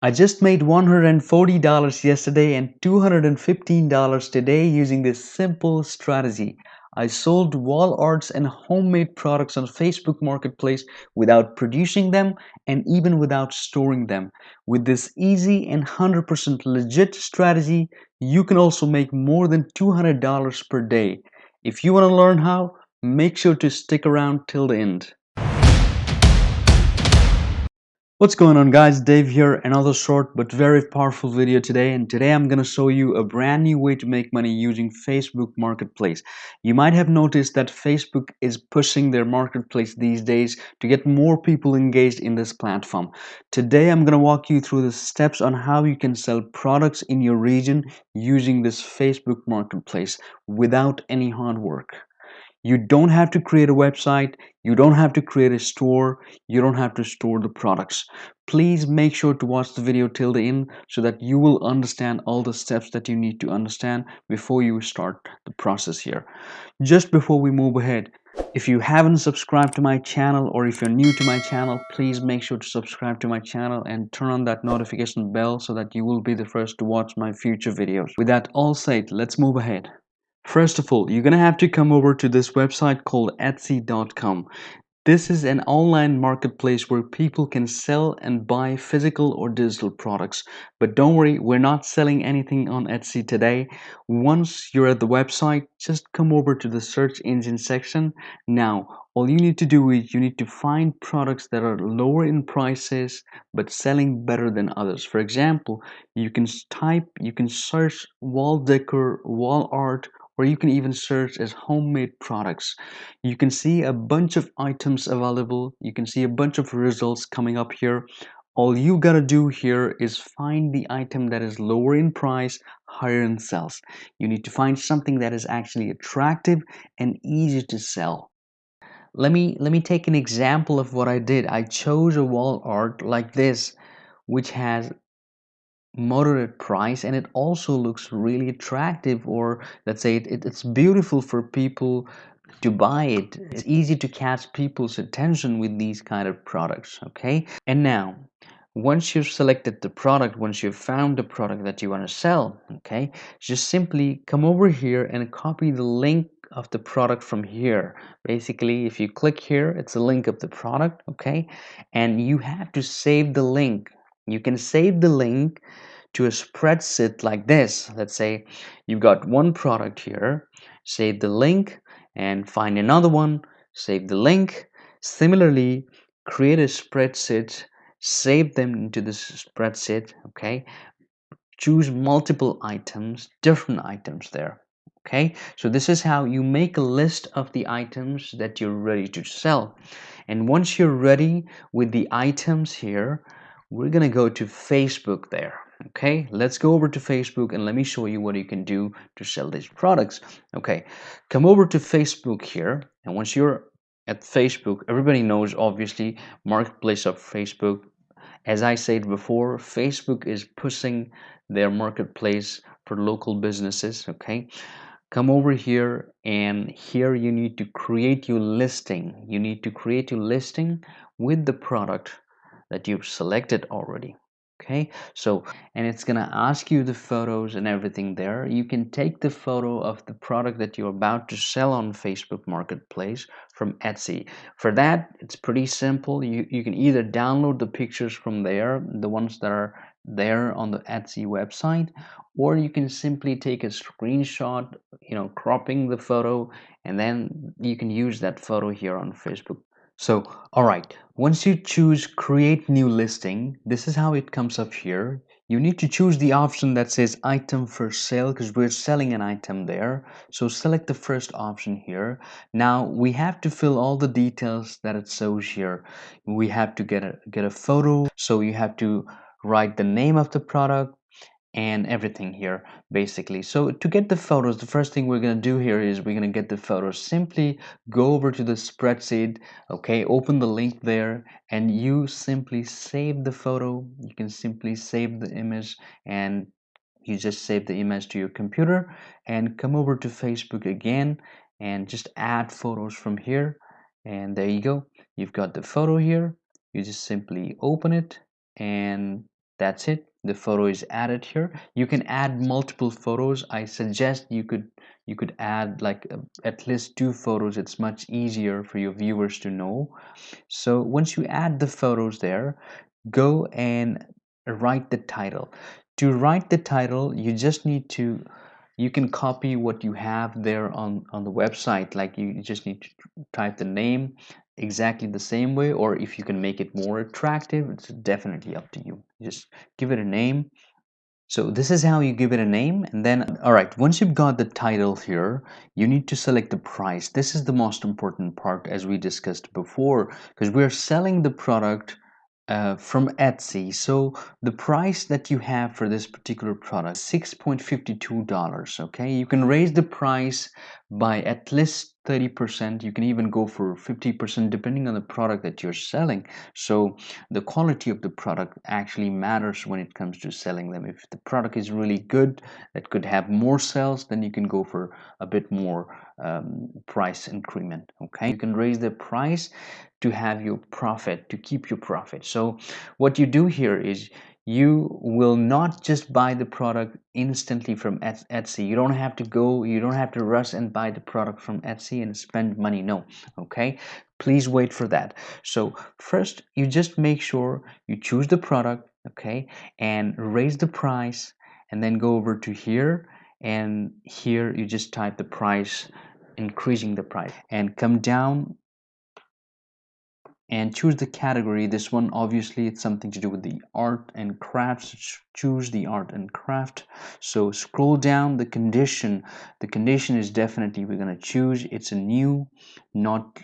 I just made $140 yesterday and $215 today using this simple strategy. I sold wall arts and homemade products on Facebook Marketplace without producing them and even without storing them. With this easy and 100% legit strategy, you can also make more than $200 per day. If you want to learn how, make sure to stick around till the end. What's going on, guys? Dave here, another short but very powerful video today, and today I'm gonna show you a brand new way to make money using Facebook Marketplace. You might have noticed that Facebook is pushing their marketplace these days to get more people engaged in this platform. Today I'm gonna walk you through the steps on how you can sell products in your region using this Facebook Marketplace without any hard work. You don't have to create a website, you don't have to create a store, you don't have to store the products. Please make sure to watch the video till the end so that you will understand all the steps that you need to understand before you start the process here. Just before we move ahead, if you haven't subscribed to my channel or if you're new to my channel, please make sure to subscribe to my channel and turn on that notification bell so that you will be the first to watch my future videos. With that all said, let's move ahead. First of all, you're gonna have to come over to this website called Etsy.com. This is an online marketplace where people can sell and buy physical or digital products. But don't worry, we're not selling anything on Etsy today. Once you're at the website, just come over to the search engine section. Now, all you need to do is you need to find products that are lower in prices but selling better than others. For example, you can search wall decor, wall art, or you can even search as homemade products. You can see a bunch of items available. You can see a bunch of results coming up here. All you gotta do here is find the item that is lower in price, higher in sales. You need to find something that is actually attractive and easy to sell. Let me take an example of what I did. I chose a wall art like this, which has moderate price and it also looks really attractive, or let's say it's beautiful for people to buy it. It's easy to catch people's attention with these kind of products. Okay, and now once you've selected the product, once you've found the product that you want to sell, okay, just simply come over here and copy the link of the product from here. Basically, if you click here, it's a link of the product. Okay, and you have to save the link. You can save the link to a spreadsheet like this. Let's say you've got one product here, save the link, and find another one, save the link. Similarly, create a spreadsheet, save them into this spreadsheet. Okay, choose multiple items, different items there. Okay, so this is how you make a list of the items that you're ready to sell. And once you're ready with the items here, we're gonna go to Facebook there. Okay, let's go over to Facebook and let me show you what you can do to sell these products. Okay, come over to Facebook here, and once you're at Facebook, everybody knows obviously marketplace of Facebook. As I said before, Facebook is pushing their marketplace for local businesses. Okay, come over here, and here you need to create your listing. You need to create your listing with the product that you've selected already. Okay, so, and it's gonna ask you the photos and everything there. You can take the photo of the product that you're about to sell on Facebook Marketplace from Etsy. For that, it's pretty simple. You can either download the pictures from there, the ones that are there on the Etsy website, or you can simply take a screenshot, cropping the photo, and then you can use that photo here on Facebook. So, all right, once you choose create new listing, this is how it comes up here. You need to choose the option that says item for sale because we're selling an item there. So select the first option here. Now we have to fill all the details that it shows here. We have to get a photo. So you have to write the name of the product and everything here basically. So to get the photos, the first thing we're going to do here is we're going to get the photos. Simply go over to the spreadsheet. Okay, open the link there and you simply save the photo. You can simply save the image, and you just save the image to your computer and come over to Facebook again and just add photos from here, and there you go. You've got the photo here. You just simply open it and That's it. The photo is added here. You can add multiple photos. I suggest you could add like at least 2 photos. It's much easier for your viewers to know. So once you add the photos there, go and write the title. To write the title, you just need to, you can copy what you have there on the website. Like you just need to type the name exactly the same way, or if you can make it more attractive, it's definitely up to you. Just give it a name. So this is how you give it a name. And then, all right, once you've got the title here, you need to select the price. This is the most important part, as we discussed before, because we're selling the product from Etsy. So the price that you have for this particular product, $6.52. Okay, you can raise the price by at least 30%. You can even go for 50% depending on the product that you're selling. So the quality of the product actually matters when it comes to selling them. If the product is really good, that could have more sales, then you can go for a bit more price increment. Okay, you can raise the price to have your profit, to keep your profit. So what you do here is you will not just buy the product instantly from Etsy. You don't have to go, you don't have to rush and buy the product from Etsy and spend money. No. Okay, please wait for that. So first you just make sure you choose the product, okay, and raise the price, and then go over to here, and here you just type the price, increasing the price, and come down and choose the category. This one obviously it's something to do with the art and crafts. Choose the art and craft. So scroll down, the condition is definitely we're going to choose, it's a new, not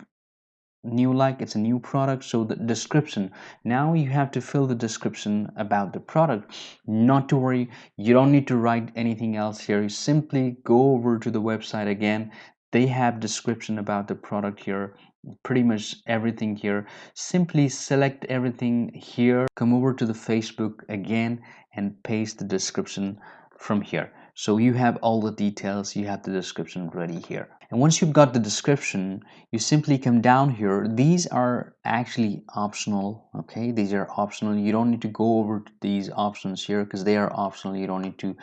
new, like it's a new product. So the description, now you have to fill the description about the product. Not to worry, you don't need to write anything else here. You simply go over to the website again, they have description about the product here, pretty much everything here. Simply select everything here, come over to the Facebook again and paste the description from here. So you have all the details, you have the description ready here. And once you've got the description, you simply come down here. These are actually optional. Okay, these are optional. You don't need to go over to these options here because they are optional. You don't need to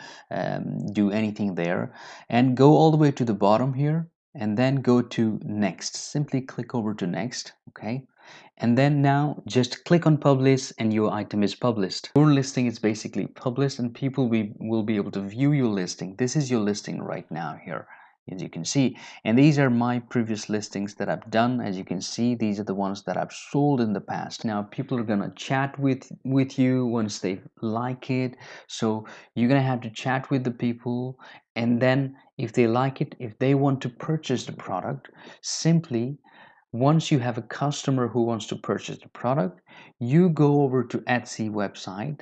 do anything there. And go all the way to the bottom here, and then go to next. Simply click over to next. Okay, and then now just click on publish and your item is published. Your listing is basically published and people will be able to view your listing. This is your listing right now here, as you can see, and these are my previous listings that I've done. As you can see, these are the ones that I've sold in the past. Now people are gonna chat with you once they like it, so you're gonna have to chat with the people, and then if they like it, if they want to purchase the product, simply once you have a customer who wants to purchase the product, you go over to Etsy website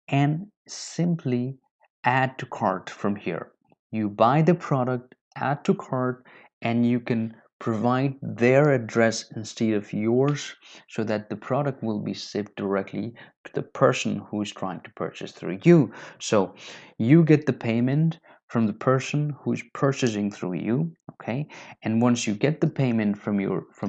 and simply add to cart from here. You buy the product, add to cart, and you can provide their address instead of yours, so that the product will be shipped directly to the person who is trying to purchase through you. So you get the payment from the person who's purchasing through you. Okay, and once you get the payment from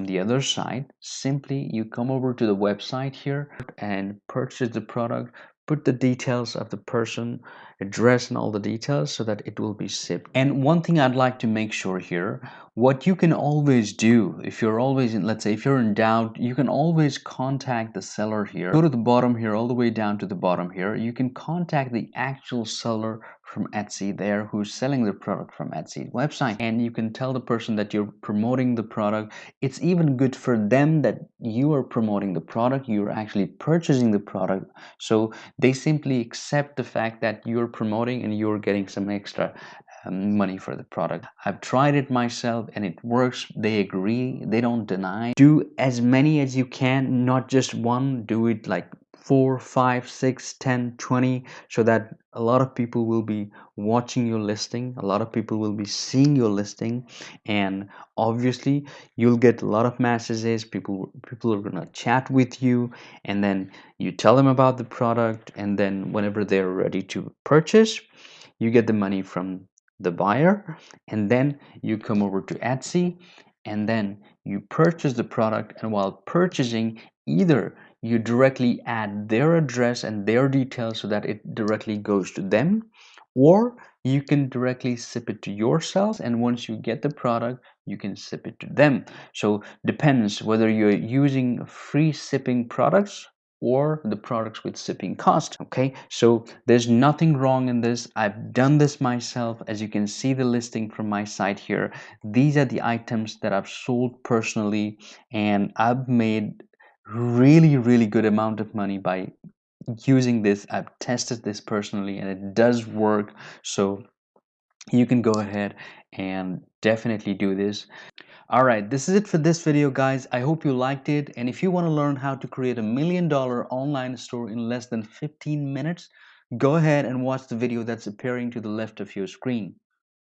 the other side, simply you come over to the website here and purchase the product, put the details of the person, address, and all the details, so that it will be shipped. And one thing I'd like to make sure here, what you can always do if you're always in, let's say if you're in doubt, you can always contact the seller here. Go to the bottom here, all the way down to the bottom here, you can contact the actual seller from Etsy there who's selling the product from Etsy website, and you can tell the person that you're promoting the product. It's even good for them that you are promoting the product, you're actually purchasing the product, so they simply accept the fact that you're promoting and you're getting some extra money for the product. I've tried it myself and it works. They agree, they don't deny. Do as many as you can, not just one. Do it like 4, 5, 6, 10, 20, so that a lot of people will be watching your listing, a lot of people will be seeing your listing, and obviously you'll get a lot of messages. People are gonna chat with you, and then you tell them about the product, and then whenever they're ready to purchase, you get the money from the buyer, and then you come over to Etsy, and then you purchase the product. And while purchasing, either you directly add their address and their details so that it directly goes to them, or you can directly ship it to yourself, and once you get the product you can ship it to them. So depends whether you're using free shipping products or the products with shipping cost. Okay, so there's nothing wrong in this. I've done this myself. As you can see the listing from my site here, these are the items that I've sold personally, and I've made really good amount of money by using this. I've tested this personally and it does work. So you can go ahead and definitely do this. All right, this is it for this video, guys. I hope you liked it, and if you want to learn how to create $1 million online store in less than 15 minutes, go ahead and watch the video that's appearing to the left of your screen.